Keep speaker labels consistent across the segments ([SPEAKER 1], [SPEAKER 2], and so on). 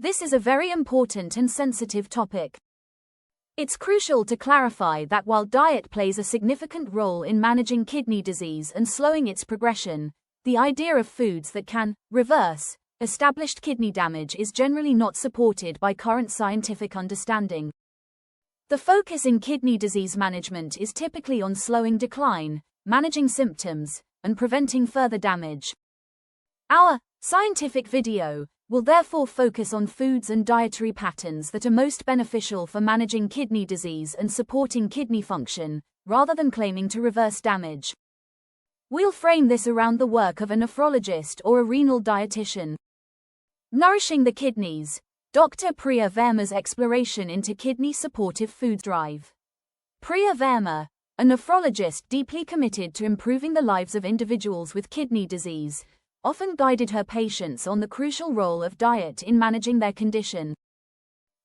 [SPEAKER 1] This is a very important and sensitive topic. It's crucial to clarify that while diet plays a significant role in managing kidney disease and slowing its progression, the idea of foods that can reverse established kidney damage is generally not supported by current scientific understanding. The focus in kidney disease management is typically on slowing decline, managing symptoms, and preventing further damage. Our scientific video will therefore focus on foods and dietary patterns that are most beneficial for managing kidney disease and supporting kidney function, rather than claiming to reverse damage. We'll frame this around the work of a nephrologist or a renal dietitian. Nourishing the kidneys, Dr. Priya Verma's exploration into kidney-supportive food drive. Priya Verma, a nephrologist deeply committed to improving the lives of individuals with kidney disease, often guided her patients on the crucial role of diet in managing their condition.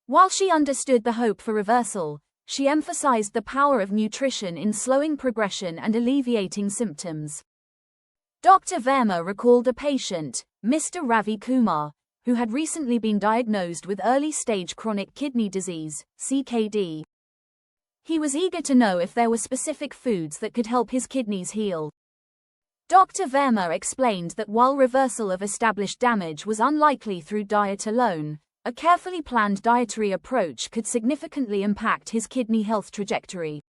[SPEAKER 1] While she understood the hope for reversal, she emphasized the power of nutrition in slowing progression and alleviating symptoms. Dr. Verma recalled a patient, Mr. Ravi Kumar, who had recently been diagnosed with early-stage chronic kidney disease, CKD. He was eager to know if there were specific foods that could help his kidneys heal. Dr. Verma explained that while reversal of established damage was unlikely through diet alone, a carefully planned dietary approach could significantly impact his kidney health trajectory.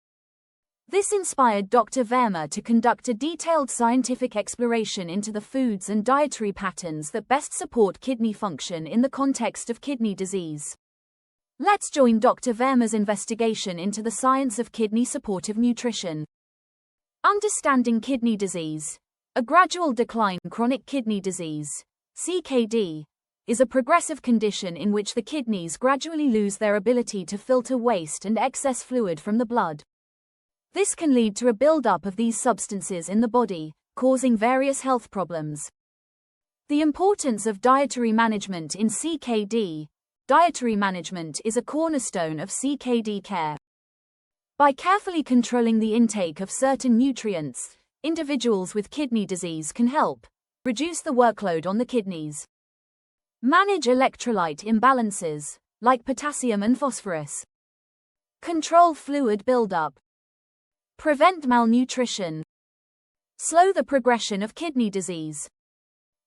[SPEAKER 1] This inspired Dr. Verma to conduct a detailed scientific exploration into the foods and dietary patterns that best support kidney function in the context of kidney disease. Let's join Dr. Verma's investigation into the science of kidney-supportive nutrition. Understanding kidney disease. A gradual decline in chronic kidney disease, CKD, is a progressive condition in which the kidneys gradually lose their ability to filter waste and excess fluid from the blood. This can lead to a buildup of these substances in the body, causing various health problems. The importance of dietary management in CKD. Dietary management is a cornerstone of CKD care. By carefully controlling the intake of certain nutrients, individuals with kidney disease can help reduce the workload on the kidneys. Manage electrolyte imbalances, like potassium and phosphorus. Control fluid buildup. Prevent malnutrition. Slow the progression of kidney disease.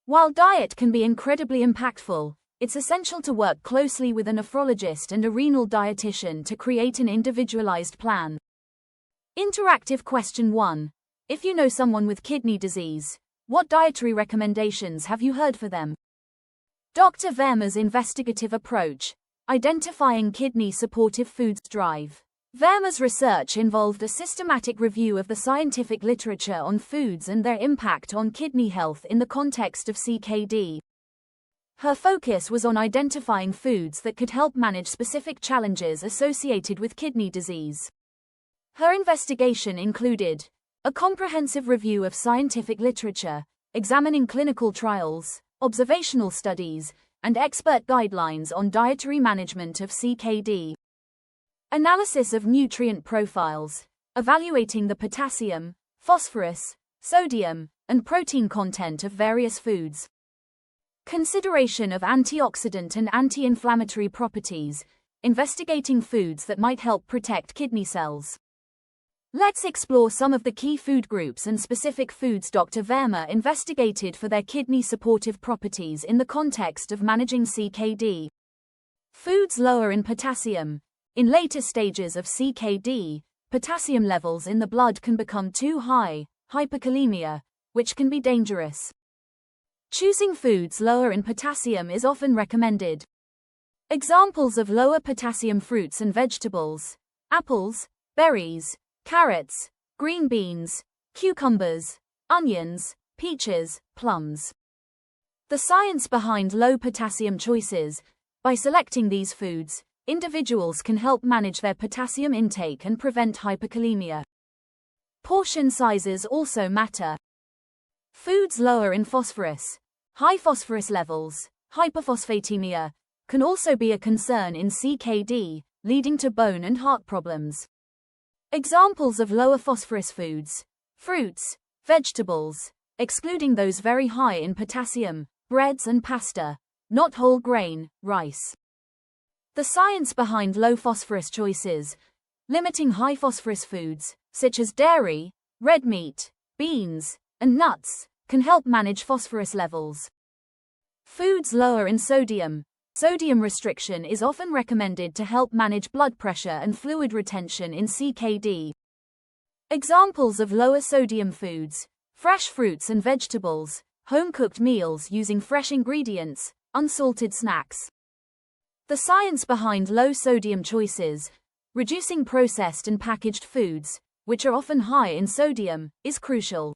[SPEAKER 1] While diet can be incredibly impactful, it's essential to work closely with a nephrologist and a renal dietitian to create an individualized plan. Interactive question 1. If you know someone with kidney disease, what dietary recommendations have you heard for them? Dr. Verma's investigative approach. Identifying kidney-supportive foods drive. Verma's research involved a systematic review of the scientific literature on foods and their impact on kidney health in the context of CKD. Her focus was on identifying foods that could help manage specific challenges associated with kidney disease. Her investigation included a comprehensive review of scientific literature, examining clinical trials, observational studies, and expert guidelines on dietary management of CKD. Analysis of nutrient profiles, evaluating the potassium, phosphorus, sodium, and protein content of various foods. Consideration of antioxidant and anti-inflammatory properties, investigating foods that might help protect kidney cells. Let's explore some of the key food groups and specific foods Dr. Verma investigated for their kidney-supportive properties in the context of managing CKD. Foods lower in potassium. In later stages of CKD, potassium levels in the blood can become too high, hyperkalemia, which can be dangerous. Choosing foods lower in potassium is often recommended. Examples of lower potassium fruits and vegetables: apples, berries, carrots, green beans, cucumbers, onions, peaches, plums. The science behind low potassium choices. By selecting these foods, individuals can help manage their potassium intake and prevent hyperkalemia. Portion sizes also matter. Foods lower in phosphorus. High phosphorus levels, hyperphosphatemia, can also be a concern in CKD, leading to bone and heart problems. Examples of lower phosphorus foods: fruits, vegetables, excluding those very high in potassium, breads and pasta, not whole grain, rice. The science behind low phosphorus choices, limiting high phosphorus foods, such as dairy, red meat, beans, and nuts, can help manage phosphorus levels. Foods lower in sodium. Sodium restriction is often recommended to help manage blood pressure and fluid retention in CKD. Examples of lower sodium foods: fresh fruits and vegetables, home-cooked meals using fresh ingredients, unsalted snacks. The science behind low sodium choices, reducing processed and packaged foods, which are often high in sodium, is crucial.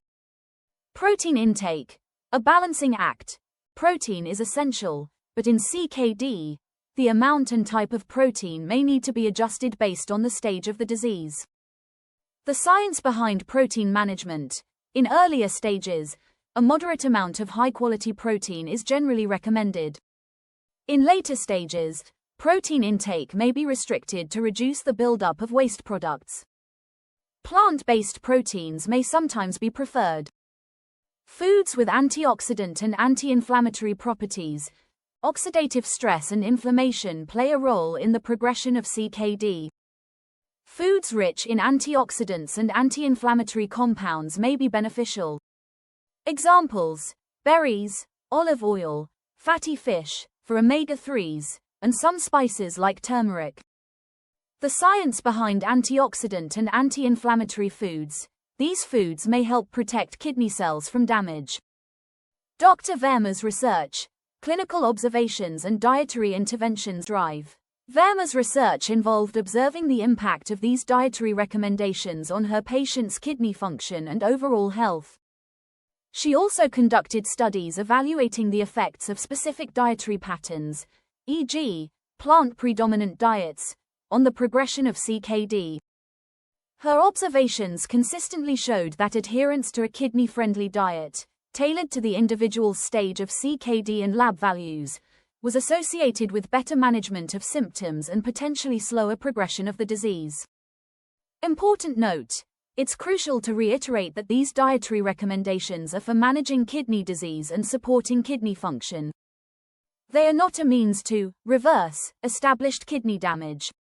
[SPEAKER 1] Protein intake, a balancing act. Protein is essential, but in CKD, the amount and type of protein may need to be adjusted based on the stage of the disease. The science behind protein management. In earlier stages, a moderate amount of high-quality protein is generally recommended. In later stages, protein intake may be restricted to reduce the buildup of waste products. Plant-based proteins may sometimes be preferred. Foods with antioxidant and anti-inflammatory properties. Oxidative stress and inflammation play a role in the progression of CKD. Foods rich in antioxidants and anti-inflammatory compounds may be beneficial. Examples: berries, olive oil, fatty fish, for omega-3s, and some spices like turmeric. The science behind antioxidant and anti-inflammatory foods. These foods may help protect kidney cells from damage. Dr. Verma's research, clinical observations and dietary interventions drive. Verma's research involved observing the impact of these dietary recommendations on her patients' kidney function and overall health. She also conducted studies evaluating the effects of specific dietary patterns, e.g., plant-predominant diets, on the progression of CKD. Her observations consistently showed that adherence to a kidney-friendly diet, tailored to the individual's stage of CKD and lab values, was associated with better management of symptoms and potentially slower progression of the disease. Important note: it's crucial to reiterate that these dietary recommendations are for managing kidney disease and supporting kidney function. They are not a means to reverse established kidney damage.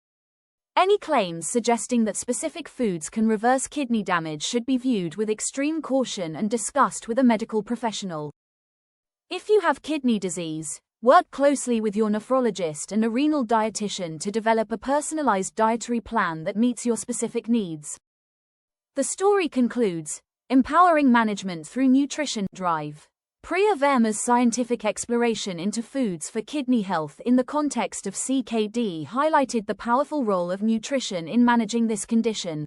[SPEAKER 1] Any claims suggesting that specific foods can reverse kidney damage should be viewed with extreme caution and discussed with a medical professional. If you have kidney disease, work closely with your nephrologist and a renal dietitian to develop a personalized dietary plan that meets your specific needs. The story concludes, empowering management through nutrition drive. Priya Verma's scientific exploration into foods for kidney health in the context of CKD highlighted the powerful role of nutrition in managing this condition.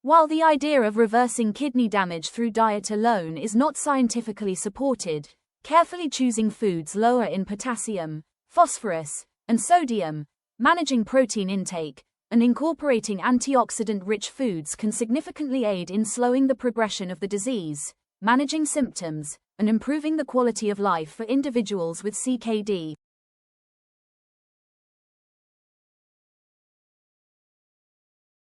[SPEAKER 1] While the idea of reversing kidney damage through diet alone is not scientifically supported, carefully choosing foods lower in potassium, phosphorus, and sodium, managing protein intake, and incorporating antioxidant-rich foods can significantly aid in slowing the progression of the disease, managing symptoms, and improving the quality of life for individuals with CKD.